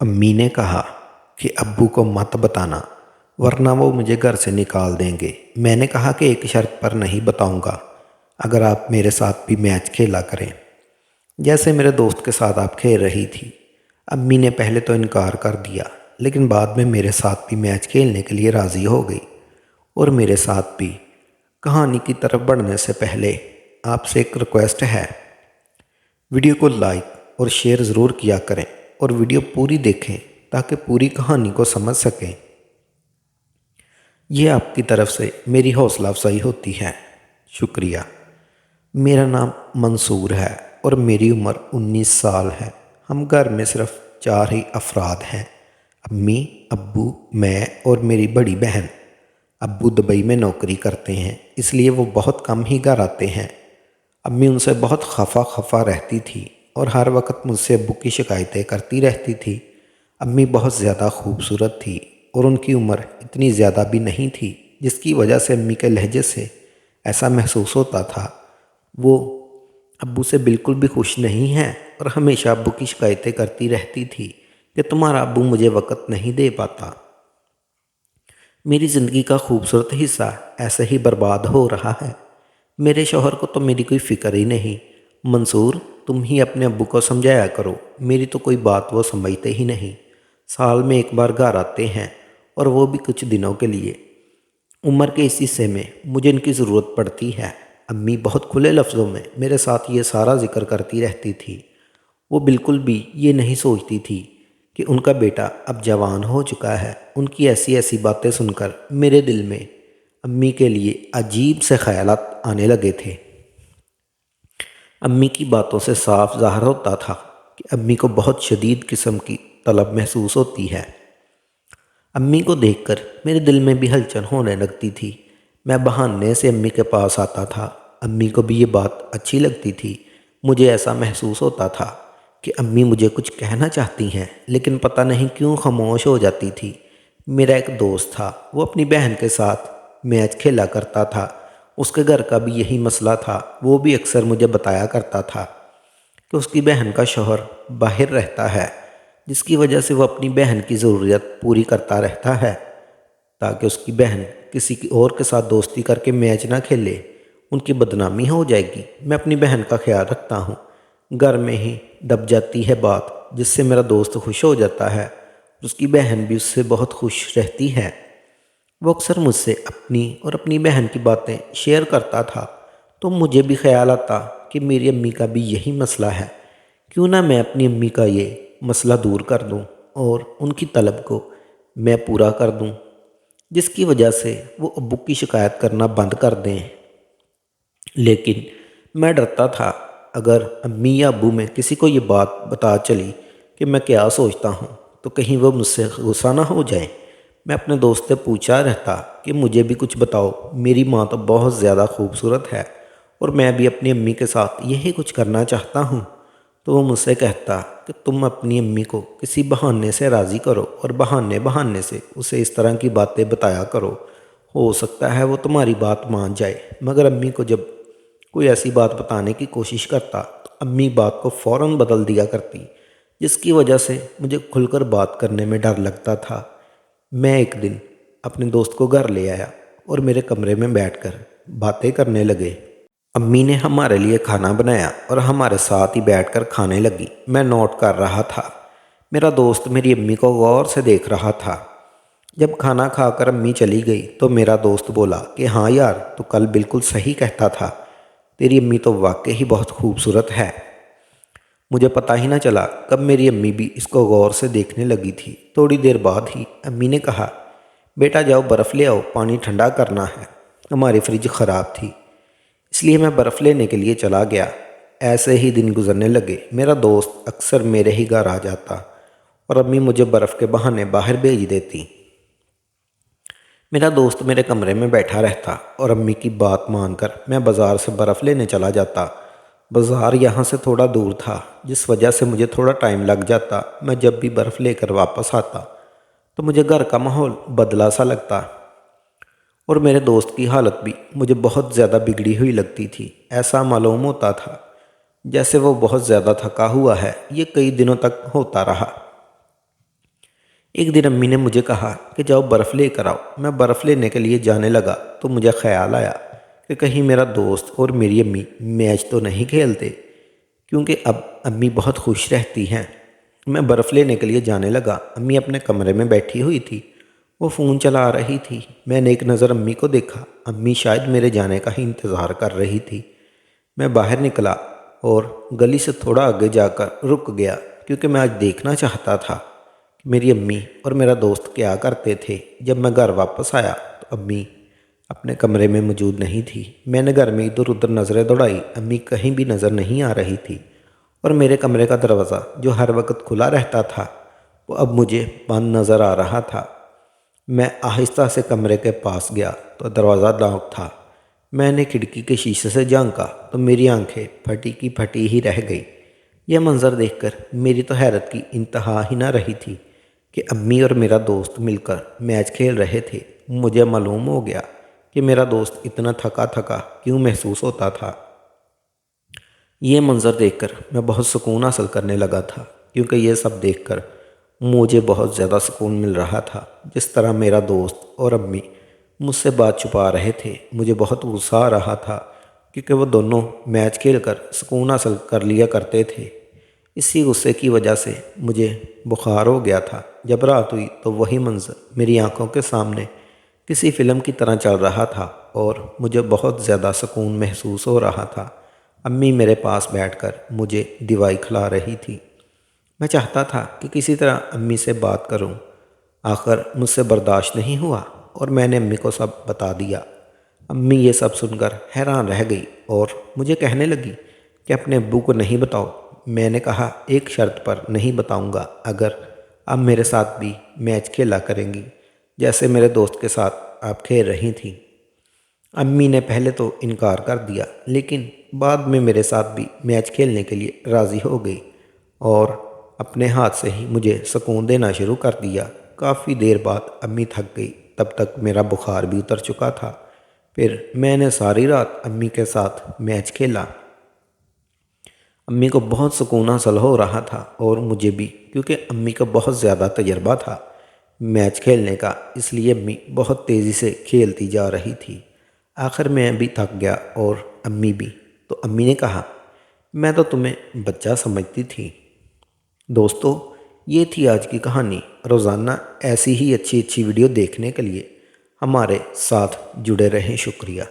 अम्मी ने कहा कि अब्बू को मत बताना वरना वो मुझे घर से निकाल देंगे। मैंने कहा कि एक शर्त पर नहीं बताऊंगा, अगर आप मेरे साथ भी मैच खेला करें जैसे मेरे दोस्त के साथ आप खेल रही थी। अम्मी ने पहले तो इनकार कर दिया, लेकिन बाद में मेरे साथ भी मैच खेलने के लिए राज़ी हो गई। और मेरे साथ भी। कहानी की तरफ बढ़ने से पहले आपसे एक रिक्वेस्ट है, वीडियो को लाइक और शेयर ज़रूर किया करें और वीडियो पूरी देखें ताकि पूरी कहानी को समझ सकें। ये आपकी तरफ से मेरी हौसला अफजाई होती है। शुक्रिया। मेरा नाम मंसूर है और मेरी उम्र 19 साल है। हम घर में सिर्फ 4 ही अफराद हैं, अम्मी, अब्बू, मैं और मेरी बड़ी बहन। अब्बू दुबई में नौकरी करते हैं, इसलिए वो बहुत कम ही घर आते हैं। अम्मी उनसे बहुत खफा खफा रहती थी और हर वक्त मुझसे अब्बू की शिकायतें करती रहती थी। अम्मी बहुत ज़्यादा खूबसूरत थी और उनकी उम्र इतनी ज़्यादा भी नहीं थी, जिसकी वजह से अम्मी के लहजे से ऐसा महसूस होता था वो अब्बू से बिल्कुल भी खुश नहीं है और हमेशा अब्बू की शिकायतें करती रहती थी कि तुम्हारा अब्बू मुझे वक़्त नहीं दे पाता। मेरी ज़िंदगी का खूबसूरत हिस्सा ऐसे ही बर्बाद हो रहा है। मेरे शौहर को तो मेरी कोई फ़िक्र ही नहीं। मंसूर, तुम ही अपने अब्बू को समझाया करो, मेरी तो कोई बात वो समझते ही नहीं। साल में एक बार घर आते हैं और वो भी कुछ दिनों के लिए। उम्र के इस हिस्से में मुझे इनकी ज़रूरत पड़ती है। अम्मी बहुत खुले लफ्ज़ों में मेरे साथ ये सारा जिक्र करती रहती थी। वो बिल्कुल भी ये नहीं सोचती थी कि उनका बेटा अब जवान हो चुका है। उनकी ऐसी ऐसी बातें सुनकर मेरे दिल में अम्मी के लिए अजीब से ख़यालात आने लगे थे। अम्मी की बातों से साफ ज़ाहिर होता था कि अम्मी को बहुत शदीद किस्म की तलब महसूस होती है। अम्मी को देखकर मेरे दिल में भी हलचल होने लगती थी। मैं बहाने से अम्मी के पास आता था। अम्मी को भी ये बात अच्छी लगती थी। मुझे ऐसा महसूस होता था कि अम्मी मुझे कुछ कहना चाहती हैं, लेकिन पता नहीं क्यों खामोश हो जाती थी। मेरा एक दोस्त था, वो अपनी बहन के साथ मैच खेला करता था। उसके घर का भी यही मसला था। वो भी अक्सर मुझे बताया करता था कि उसकी बहन का शौहर बाहर रहता है, जिसकी वजह से वो अपनी बहन की ज़रूरियत पूरी करता रहता है ताकि उसकी बहन किसी की और के साथ दोस्ती करके मैच ना खेले। उनकी बदनामी हो जाएगी। मैं अपनी बहन का ख्याल रखता हूँ। घर में ही दब जाती है बात, जिससे मेरा दोस्त खुश हो जाता है। उसकी बहन भी उससे बहुत खुश रहती है। वो अक्सर मुझसे अपनी और अपनी बहन की बातें शेयर करता था, तो मुझे भी ख्याल आता कि मेरी अम्मी का भी यही मसला है। क्यों ना मैं अपनी अम्मी का ये मसला दूर कर दूं और उनकी तलब को मैं पूरा कर दूं, जिसकी वजह से वो अब्बू की शिकायत करना बंद कर दें। लेकिन मैं डरता था, अगर अम्मी या अब्बू में किसी को ये बात बता चली कि मैं क्या सोचता हूँ, तो कहीं वो मुझसे गुस्सा ना हो जाए। मैं अपने दोस्त से पूछा रहता कि मुझे भी कुछ बताओ, मेरी माँ तो बहुत ज़्यादा खूबसूरत है और मैं भी अपनी अम्मी के साथ यही कुछ करना चाहता हूँ। तो वो मुझसे कहता कि तुम अपनी अम्मी को किसी बहाने से राज़ी करो और बहाने बहाने से उसे इस तरह की बातें बताया करो। हो सकता है वो तुम्हारी बात मान जाए। मगर अम्मी को जब कोई ऐसी बात बताने की कोशिश करता तो अम्मी बात को फ़ौरन बदल दिया करती, जिसकी वजह से मुझे खुलकर बात करने में डर लगता था। मैं एक दिन अपने दोस्त को घर ले आया और मेरे कमरे में बैठकर बातें करने लगे। अम्मी ने हमारे लिए खाना बनाया और हमारे साथ ही बैठकर खाने लगी। मैं नोट कर रहा था। मेरा दोस्त मेरी अम्मी को गौर से देख रहा था। जब खाना खाकर अम्मी चली गई तो मेरा दोस्त बोला कि हाँ यार, तू कल बिल्कुल सही कहता था, तेरी अम्मी तो वाकई ही बहुत खूबसूरत है। मुझे पता ही ना चला कब मेरी अम्मी भी इसको गौर से देखने लगी थी। थोड़ी देर बाद ही अम्मी ने कहा, बेटा जाओ बर्फ़ ले आओ, पानी ठंडा करना है। हमारी फ्रिज ख़राब थी, इसलिए मैं बर्फ़ लेने के लिए चला गया। ऐसे ही दिन गुजरने लगे। मेरा दोस्त अक्सर मेरे ही घर आ जाता और अम्मी मुझे बर्फ़ के बहाने बाहर भेज देती। मेरा दोस्त मेरे कमरे में बैठा रहता और अम्मी की बात मानकर मैं बाज़ार से बर्फ़ लेने चला जाता। बाज़ार यहाँ से थोड़ा दूर था, जिस वजह से मुझे थोड़ा टाइम लग जाता। मैं जब भी बर्फ़ लेकर वापस आता तो मुझे घर का माहौल बदला सा लगता और मेरे दोस्त की हालत भी मुझे बहुत ज़्यादा बिगड़ी हुई लगती थी। ऐसा मालूम होता था जैसे वो बहुत ज़्यादा थका हुआ है। ये कई दिनों तक होता रहा। ایک دن امی نے مجھے کہا کہ جاؤ برف لے کر آؤ۔ میں برف لینے کے لیے جانے لگا تو مجھے خیال آیا کہ کہیں میرا دوست اور میری امی میچ تو نہیں کھیلتے، کیونکہ اب امی بہت خوش رہتی ہیں۔ میں برف لینے کے لیے جانے لگا۔ امی اپنے کمرے میں بیٹھی ہوئی تھی، وہ فون چلا رہی تھی۔ میں نے ایک نظر امی کو دیکھا، امی شاید میرے جانے کا ہی انتظار کر رہی تھی۔ میں باہر نکلا اور گلی سے تھوڑا آگے جا کر رک گیا، کیونکہ میں آج دیکھنا چاہتا تھا کہ میری امی اور میرا دوست کیا کرتے تھے۔ جب میں گھر واپس آیا تو امی اپنے کمرے میں موجود نہیں تھی۔ میں نے گھر میں ادھر ادھر نظریں دوڑائی، امی کہیں بھی نظر نہیں آ رہی تھی، اور میرے کمرے کا دروازہ جو ہر وقت کھلا رہتا تھا وہ اب مجھے بند نظر آ رہا تھا۔ میں آہستہ سے کمرے کے پاس گیا تو دروازہ لاک تھا۔ میں نے کھڑکی کے شیشے سے جھانکا تو میری آنکھیں پھٹی کی پھٹی ہی رہ گئی۔ یہ منظر دیکھ کر میری تو حیرت کی انتہا ہی نہ رہی تھی کہ امی اور میرا دوست مل کر میچ کھیل رہے تھے۔ مجھے معلوم ہو گیا کہ میرا دوست اتنا تھکا تھکا کیوں محسوس ہوتا تھا۔ یہ منظر دیکھ کر میں بہت سکون حاصل کرنے لگا تھا، کیونکہ یہ سب دیکھ کر مجھے بہت زیادہ سکون مل رہا تھا۔ جس طرح میرا دوست اور امی مجھ سے بات چھپا رہے تھے، مجھے بہت غصہ آ رہا تھا، کیونکہ وہ دونوں میچ کھیل کر سکون حاصل کر لیا کرتے تھے۔ اسی غصے کی وجہ سے مجھے بخار ہو گیا تھا۔ جب رات ہوئی تو وہی منظر میری آنکھوں کے سامنے کسی فلم کی طرح چل رہا تھا اور مجھے بہت زیادہ سکون محسوس ہو رہا تھا۔ امی میرے پاس بیٹھ کر مجھے دوائی کھلا رہی تھی۔ میں چاہتا تھا کہ کسی طرح امی سے بات کروں، آخر مجھ سے برداشت نہیں ہوا اور میں نے امی کو سب بتا دیا۔ امی یہ سب سن کر حیران رہ گئی اور مجھے کہنے لگی کہ اپنے ابو کو نہیں بتاؤ۔ میں نے کہا ایک شرط پر نہیں بتاؤں گا، اگر آپ میرے ساتھ بھی میچ کھیلا کریں گی جیسے میرے دوست کے ساتھ آپ کھیل رہی تھیں۔ امی نے پہلے تو انکار کر دیا، لیکن بعد میں میرے ساتھ بھی میچ کھیلنے کے لیے راضی ہو گئی اور اپنے ہاتھ سے ہی مجھے سکون دینا شروع کر دیا۔ کافی دیر بعد امی تھک گئی، تب تک میرا بخار بھی اتر چکا تھا۔ پھر میں نے ساری رات امی کے ساتھ میچ کھیلا۔ امی کو بہت سکون حاصل ہو رہا تھا اور مجھے بھی، کیونکہ امی کا بہت زیادہ تجربہ تھا میچ کھیلنے کا، اس لیے امی بہت تیزی سے کھیلتی جا رہی تھی۔ آخر میں بھی تھک گیا اور امی بھی، تو امی نے کہا میں تو تمہیں بچہ سمجھتی تھی۔ دوستو، یہ تھی آج کی کہانی۔ روزانہ ایسی ہی اچھی ویڈیو دیکھنے کے لیے ہمارے ساتھ جڑے رہیں۔ شکریہ۔